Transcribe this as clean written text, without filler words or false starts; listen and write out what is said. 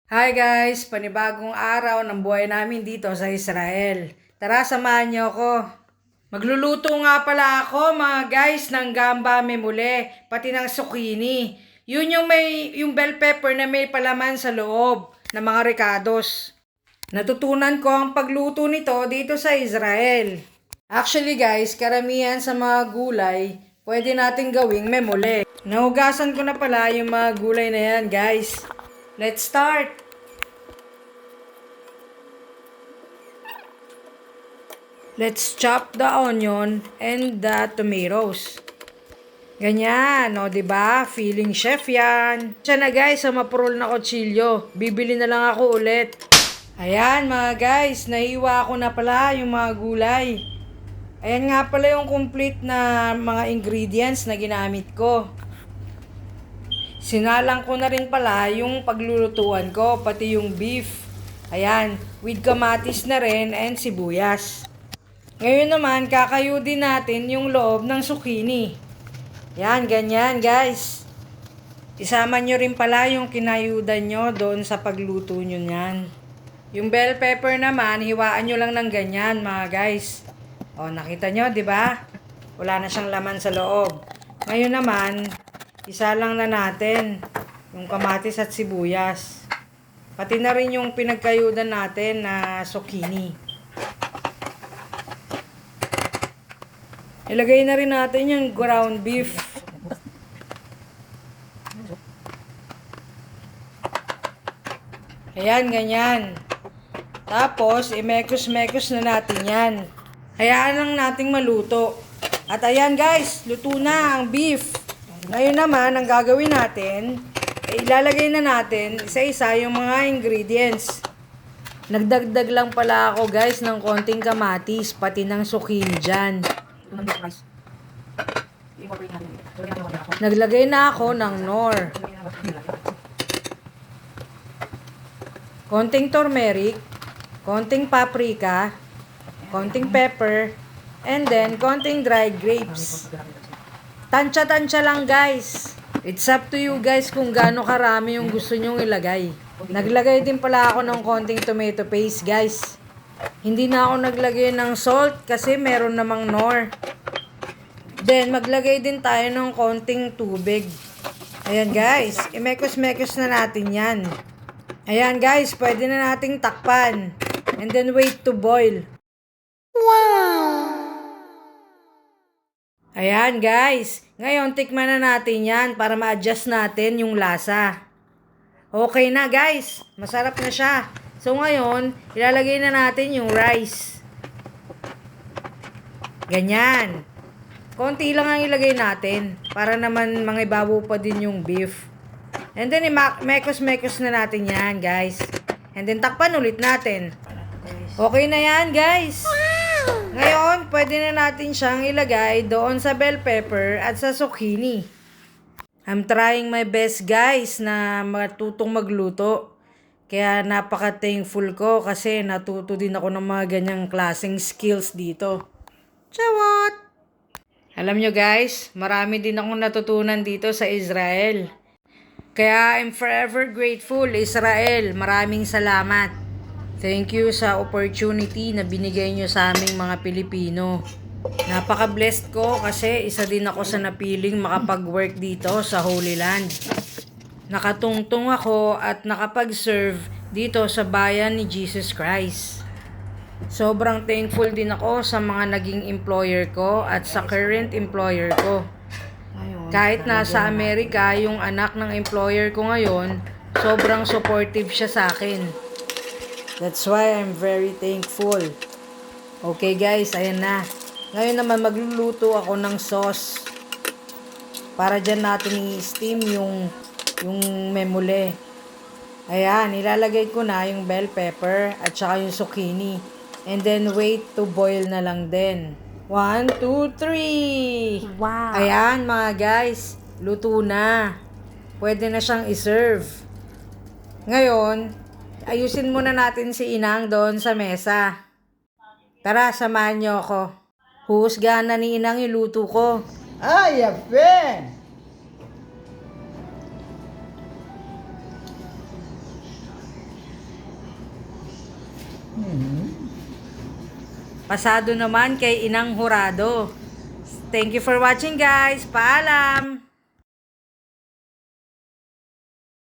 Hi guys! Panibagong araw ng buhay namin dito sa Israel. Tara, samahan niyo ako. Magluluto nga pala ako mga guys ng gamba memule, pati ng zucchini. Yun yung bell pepper na may palaman sa loob ng mga ricados. Natutunan ko ang pagluto nito dito sa Israel. Actually guys, karamihan sa mga gulay, pwede natin gawing memule. Nahugasan ko na pala yung mga gulay na yan guys. Let's start! Let's chop the onion and the tomatoes. Ganyan, no, 'di ba? Feeling chef 'yan. Siya na guys, sa mapurol na kutsilyo. Bibili na lang ako ulit. Ayan mga guys, nahiwa ko na pala yung mga gulay. Ayan nga pala yung complete na mga ingredients na ginamit ko. Sinalang ko na rin pala yung paglulutuan ko, pati yung beef. Ayan, with kamatis na rin and sibuyas. Ngayon naman, kakayudin natin yung loob ng zucchini. Yan, ganyan guys. Isama nyo rin pala yung kinayudan nyo doon sa pagluto nyo yan. Yung bell pepper naman, hiwaan nyo lang ng ganyan mga guys. O, nakita nyo, di ba? Wala na siyang laman sa loob. Ngayon naman, isa lang na natin yung kamatis at sibuyas. Pati na rin yung pinagkayudan natin na zucchini. Ilagay na rin natin yung ground beef. Ayan, ganyan. Tapos, imekos-mekos na natin yan. Hayaan lang nating maluto. At ayan guys, luto na ang beef. Ngayon naman, ang gagawin natin, ilalagay na natin isa-isa yung mga ingredients. Nagdagdag lang pala ako guys ng konting kamatis, pati ng zucchini dyan. Naglagay na ako ng nor. Konting turmeric, konting paprika, konting pepper, and then konting dried grapes. Tansya-tansya lang guys. It's up to you guys kung gaano karami yung gusto nyong ilagay. Naglagay din pala ako ng konting tomato paste guys. Hindi na ako naglagay ng salt kasi meron namang nor. Then, maglagay din tayo ng konting tubig. Ayan guys, imekos-mekos na natin yan. Ayan guys, pwede na nating takpan. And then wait to boil. Wow! Ayan guys, ngayon tikman na natin yan para ma-adjust natin yung lasa. Okay na guys, masarap na siya. So ngayon, ilalagay na natin yung rice. Ganyan. Konti lang ang ilagay natin para naman mangibabaw pa din yung beef. And then, mekos-mekos na natin yan, guys. And then, takpan ulit natin. Okay na yan, guys. Ngayon, pwede na natin siyang ilagay doon sa bell pepper at sa zucchini. I'm trying my best, guys, na matutong magluto. Kaya napaka-thankful ko kasi natuto din ako ng mga ganyang klaseng skills dito. Chawat! Alam nyo guys, marami din akong natutunan dito sa Israel. Kaya I'm forever grateful, Israel. Maraming salamat. Thank you sa opportunity na binigay nyo sa aming mga Pilipino. Napaka-blessed ko kasi isa din ako sa napiling makapag-work dito sa Holy Land. Nakatungtong ako at nakapag-serve dito sa bayan ni Jesus Christ. Sobrang thankful din ako sa mga naging employer ko at sa current employer ko. Kahit nasa Amerika yung anak ng employer ko ngayon, sobrang supportive siya sa akin. That's why I'm very thankful. Okay guys, ayan na. Ngayon naman magluluto ako ng sauce. Para dyan natin i-steam yung memule. Ayan, ilalagay ko na yung bell pepper at saka yung zucchini. And then wait to boil na lang din. 1, 2, 3. Wow. Ayan mga guys, luto na. Pwede na siyang iserve. Ngayon, ayusin muna natin si Inang doon sa mesa. Tara, samahan niyo ako. Huhusgahan na ni Inang yung luto ko. Ay, yפה! Pasado naman kay Inang Hurado. Thank you for watching guys. Paalam!